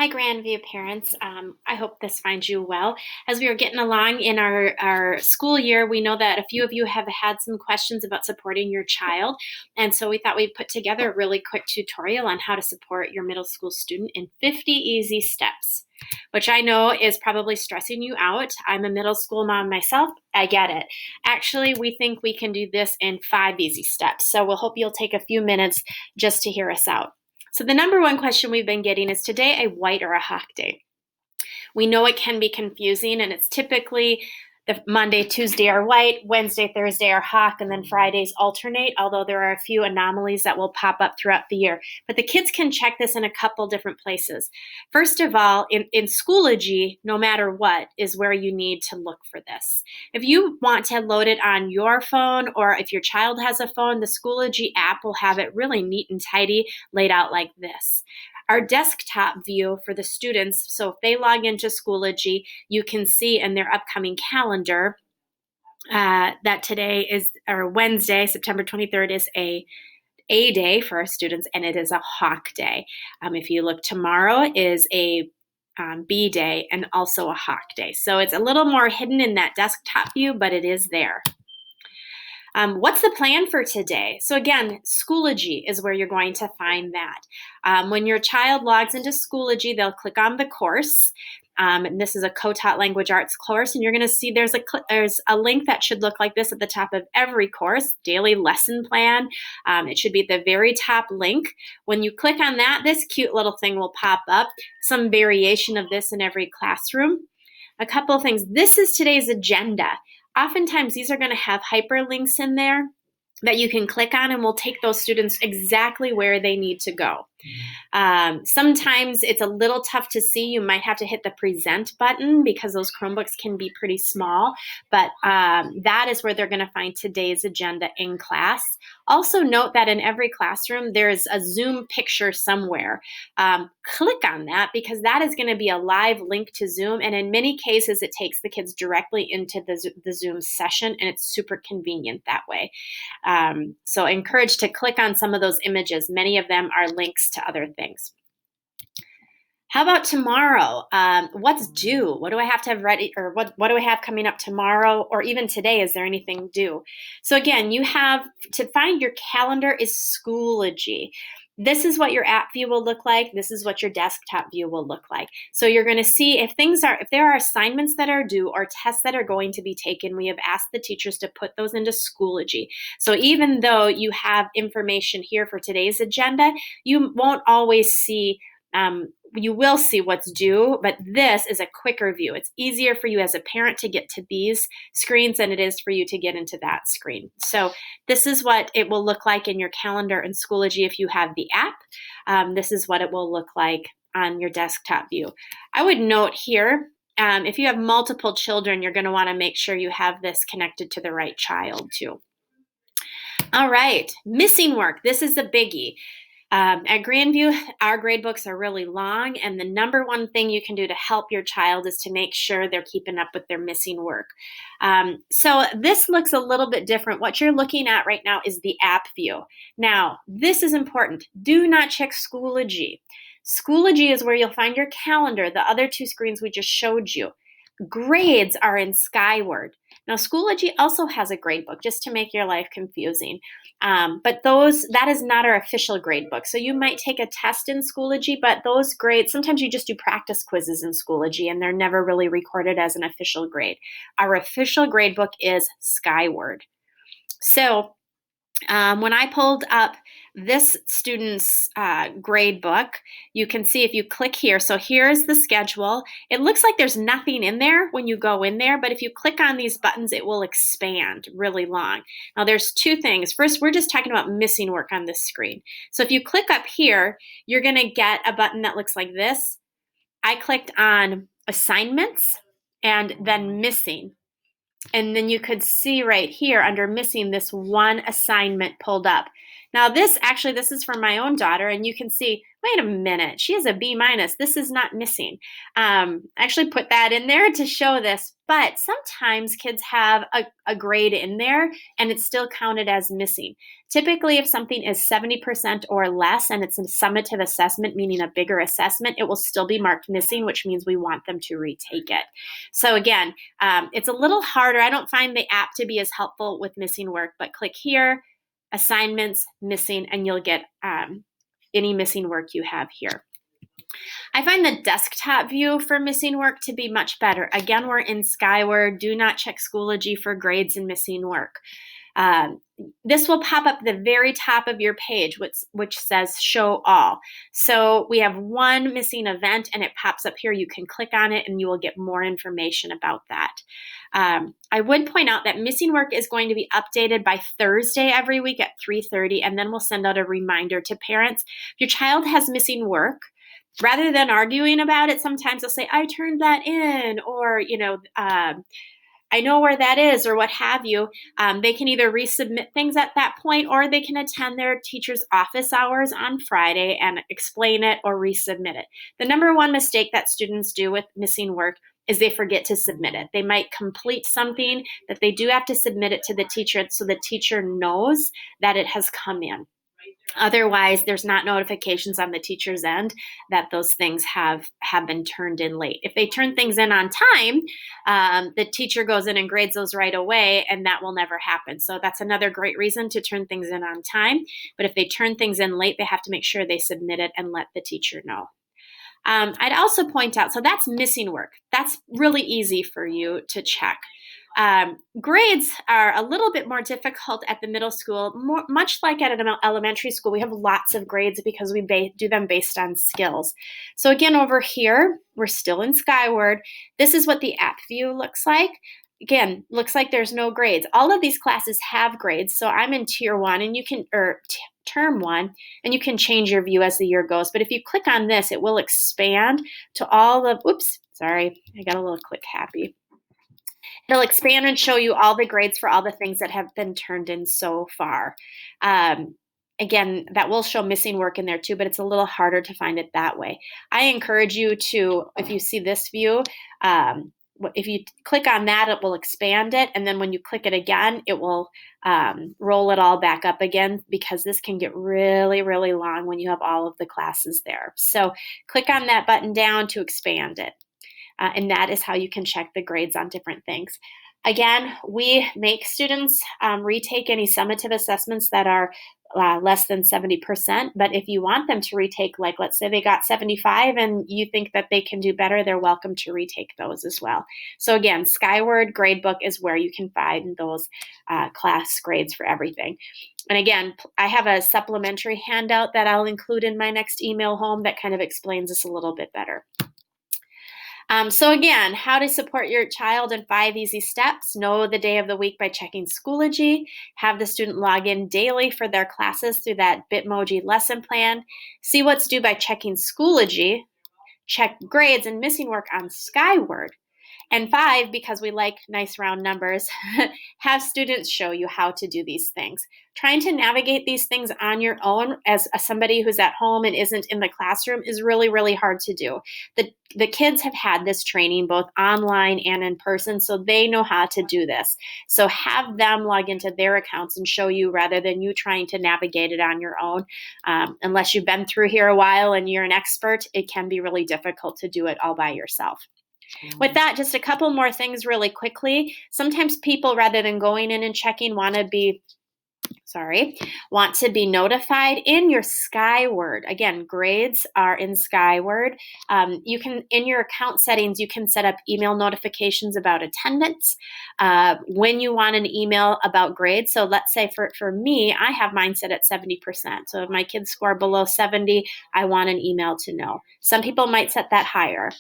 Hi, Grandview parents. I hope this finds you well. As we are getting along in our school year, we know that a few of you have had some questions about supporting your child. And so we thought we'd put together a really quick tutorial on how to support your middle school student in 50 easy steps, which I know is probably stressing you out. I'm a middle school mom myself. I get it. Actually, we think we can do this in 5 easy steps. So we'll hope you'll take a few minutes just to hear us out. So the number one question we've been getting is today a white or a hawk day? We know it can be confusing, and it's typically the Monday, Tuesday are white, Wednesday, Thursday are hawk, and then Fridays alternate, although there are a few anomalies that will pop up throughout the year. But the kids can check this in a couple different places. First of all, in Schoology, no matter what, is where you need to look for this. If you want to load it on your phone, or if your child has a phone, the Schoology app will have it really neat and tidy laid out like this. Our desktop view for the students, so if they log into Schoology, you can see in their upcoming calendar that today is, or Wednesday, September 23rd, is a day for our students, and it is a hawk day. If you look, tomorrow is a B day and also a hawk day. So it's a little more hidden in that desktop view, but it is there. What's the plan for today? So again, Schoology is where you're going to find that. When your child logs into Schoology, they'll click on the course. And this is a co-taught language arts course, and you're going to see there's a link that should look like this at the top of every course, daily lesson plan. It should be at the very top link. When you click on that, this cute little thing will pop up, some variation of this in every classroom. A couple of things. This is today's agenda. Oftentimes, these are going to have hyperlinks in there that you can click on, and will take those students exactly where they need to go. Sometimes it's a little tough to see. You might have to hit the present button because those Chromebooks can be pretty small, but that is where they're going to find today's agenda in class. Also note that in every classroom, there's a Zoom picture somewhere. Click on that because that is going to be a live link to Zoom, and in many cases, it takes the kids directly into the Zoom session, and it's super convenient that way. So encouraged to click on some of those images. Many of them are links to other things. How about tomorrow? What's due? What do I have to have ready, or what do I have coming up tomorrow, or even today? Is there anything due? So again, you have to find your calendar is Schoology. This is what your app view will look like. This is what your desktop view will look like. So you're going to see if there are assignments that are due or tests that are going to be taken, we have asked the teachers to put those into Schoology. So even though you have information here for today's agenda, you won't always see you will see what's due, but this is a quicker view. It's easier for you as a parent to get to these screens than it is for you to get into that screen. So this is what it will look like in your calendar in Schoology if you have the app. This is what it will look like on your desktop view. I would note here, if you have multiple children, you're going to want to make sure you have this connected to the right child too. All right, missing work. This is a biggie. At Grandview, our grade books are really long, and the number one thing you can do to help your child is to make sure they're keeping up with their missing work. So this looks a little bit different. What you're looking at right now is the app view. Now, this is important. Do not check Schoology. Schoology is where you'll find your calendar, the other two screens we just showed you. Grades are in Skyward. Now, Schoology also has a grade book, just to make your life confusing. But that is not our official grade book. So you might take a test in Schoology, but those grades, sometimes you just do practice quizzes in Schoology, and they're never really recorded as an official grade. Our official grade book is Skyward. So when I pulled up this student's grade book, you can see if you click here, so here's the schedule. It looks like there's nothing in there when you go in there, but if you click on these buttons, it will expand really long. Now there's two things. First, we're just talking about missing work on this screen. So if you click up here, you're going to get a button that looks like this. I clicked on assignments and then missing. And then you could see right here under missing this one assignment pulled up. Now this is for my own daughter, and you can see wait a minute, she has a B minus. This is not missing. I actually put that in there to show this, but sometimes kids have a grade in there and it's still counted as missing. Typically, if something is 70% or less and it's a summative assessment, meaning a bigger assessment, it will still be marked missing, which means we want them to retake it. So again, it's a little harder. I don't find the app to be as helpful with missing work, but click here, assignments, missing, and you'll get any missing work you have here. I find the desktop view for missing work to be much better. Again, we're in Skyward. Do not check Schoology for grades and missing work. This will pop up the very top of your page, which says show all. So we have one missing event and it pops up here. You can click on it and you will get more information about that. I would point out that missing work is going to be updated by Thursday every week at 3:30, and then we'll send out a reminder to parents. If your child has missing work, rather than arguing about it, sometimes they'll say, I turned that in, or, I know where that is, or what have you. They can either resubmit things at that point, or they can attend their teacher's office hours on Friday and explain it or resubmit it. The number one mistake that students do with missing work is they forget to submit it. They might complete something that they do have to submit it to the teacher so the teacher knows that it has come in. Otherwise, there's not notifications on the teacher's end that those things have been turned in late. If they turn things in on time, the teacher goes in and grades those right away, and that will never happen. So that's another great reason to turn things in on time. But if they turn things in late, they have to make sure they submit it and let the teacher know. I'd also point out, so that's missing work. That's really easy for you to check. Grades are a little bit more difficult at the middle school, much like at an elementary school. We have lots of grades because we do them based on skills. So again, over here, we're still in Skyward. This is what the app view looks like. Again, looks like there's no grades. All of these classes have grades. So I'm in tier 1 and you can, or term 1, and you can change your view as the year goes. But if you click on this, it will expand to all of, oops, sorry, I got a little click happy. It'll expand and show you all the grades for all the things that have been turned in so far. Again, that will show missing work in there too, but it's a little harder to find it that way. I encourage you to, if you see this view, if you click on that, it will expand it. And then when you click it again, it will roll it all back up again, because this can get really, really long when you have all of the classes there. So click on that button down to expand it. And that is how you can check the grades on different things. Again, we make students retake any summative assessments that are less than 70%. But if you want them to retake, like let's say they got 75 and you think that they can do better, they're welcome to retake those as well. So again, Skyward Gradebook is where you can find those class grades for everything. And again, I have a supplementary handout that I'll include in my next email home that kind of explains this a little bit better. So again, how to support your child in 5 easy steps. Know the day of the week by checking Schoology. Have the student log in daily for their classes through that Bitmoji lesson plan. See what's due by checking Schoology. Check grades and missing work on Skyward. And 5, because we like nice round numbers, have students show you how to do these things. Trying to navigate these things on your own as somebody who's at home and isn't in the classroom is really, really hard to do. The kids have had this training both online and in person, so they know how to do this. So have them log into their accounts and show you rather than you trying to navigate it on your own. Unless you've been through here a while and you're an expert, it can be really difficult to do it all by yourself. With that, just a couple more things really quickly. Sometimes people, rather than going in and checking, want to be notified in your Skyward. Again, grades are in Skyward. You can, in your account settings, you can set up email notifications about attendance when you want an email about grades. So let's say for me, I have mine set at 70%. So if my kids score below 70, I want an email to know. Some people might set that higher.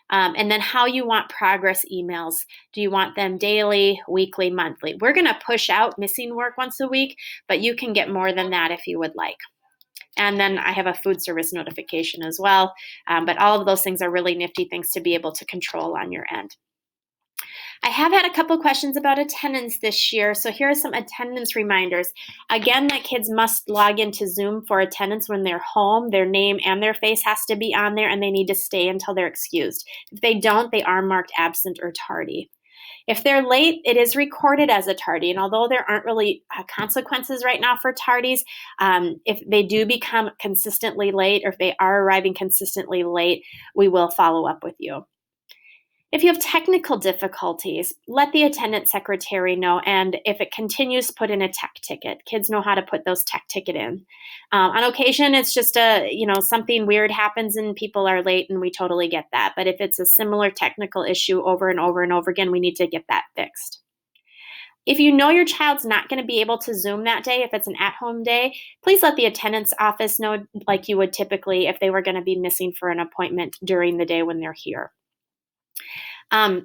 And then how you want progress emails. Do you want them daily, weekly, monthly? We're going to push out missing work once a week, but you can get more than that if you would like. And then I have a food service notification as well. But all of those things are really nifty things to be able to control on your end. I have had a couple questions about attendance this year, so here are some attendance reminders. Again, that kids must log into Zoom for attendance when they're home. Their name and their face has to be on there, and they need to stay until they're excused. If they don't, they are marked absent or tardy. If they're late, it is recorded as a tardy, and although there aren't really consequences right now for tardies, if they do become consistently late or if they are arriving consistently late, we will follow up with you. If you have technical difficulties, let the attendance secretary know, and if it continues, put in a tech ticket. Kids know how to put those tech ticket in. On occasion, it's just something weird happens and people are late, and we totally get that. But if it's a similar technical issue over and over and over again, we need to get that fixed. If you know your child's not going to be able to Zoom that day, if it's an at-home day, please let the attendance office know, like you would typically if they were going to be missing for an appointment during the day when they're here.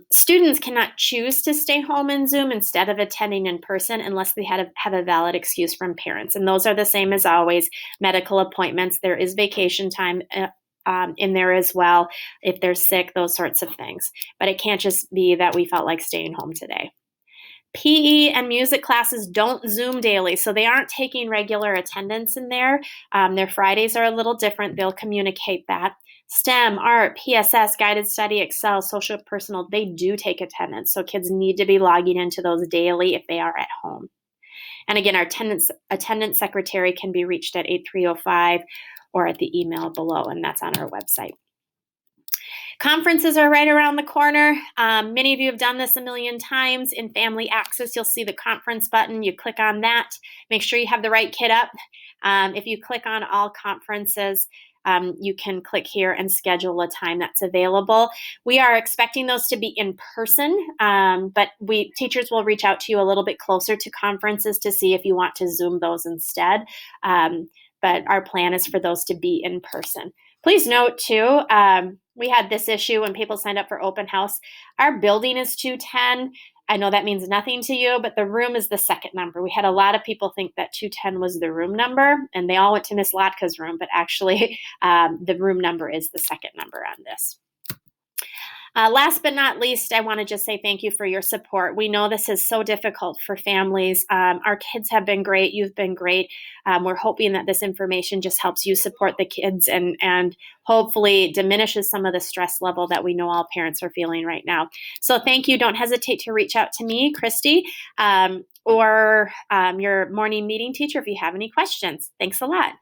Students cannot choose to stay home in Zoom instead of attending in person unless they have a valid excuse from parents. And those are the same as always. Medical appointments, there is vacation time in there as well. If they're sick, those sorts of things. But it can't just be that we felt like staying home today. PE and music classes don't Zoom daily, so they aren't taking regular attendance in there. Their Fridays are a little different. They'll communicate that. STEM, art, PSS, guided study, Excel, social personal, they do take attendance. So kids need to be logging into those daily if they are at home. And again, our attendance secretary can be reached at 8305 or at the email below, and that's on our website. Conferences are right around the corner. Many of you have done this a million times. In Family Access, you'll see the conference button. You click on that. Make sure you have the right kid up. If you click on all conferences, you can click here and schedule a time that's available. We are expecting those to be in person, but teachers will reach out to you a little bit closer to conferences to see if you want to Zoom those instead. But our plan is for those to be in person. Please note too, we had this issue when people signed up for open house. Our building is 210. I know that means nothing to you, but the room is the second number. We had a lot of people think that 210 was the room number, and they all went to Miss Latka's room, but actually the room number is the second number on this. Last but not least, I want to just say thank you for your support. We know this is so difficult for families. Our kids have been great. You've been great. We're hoping that this information just helps you support the kids and hopefully diminishes some of the stress level that we know all parents are feeling right now. So thank you. Don't hesitate to reach out to me, Christy, or your morning meeting teacher if you have any questions. Thanks a lot.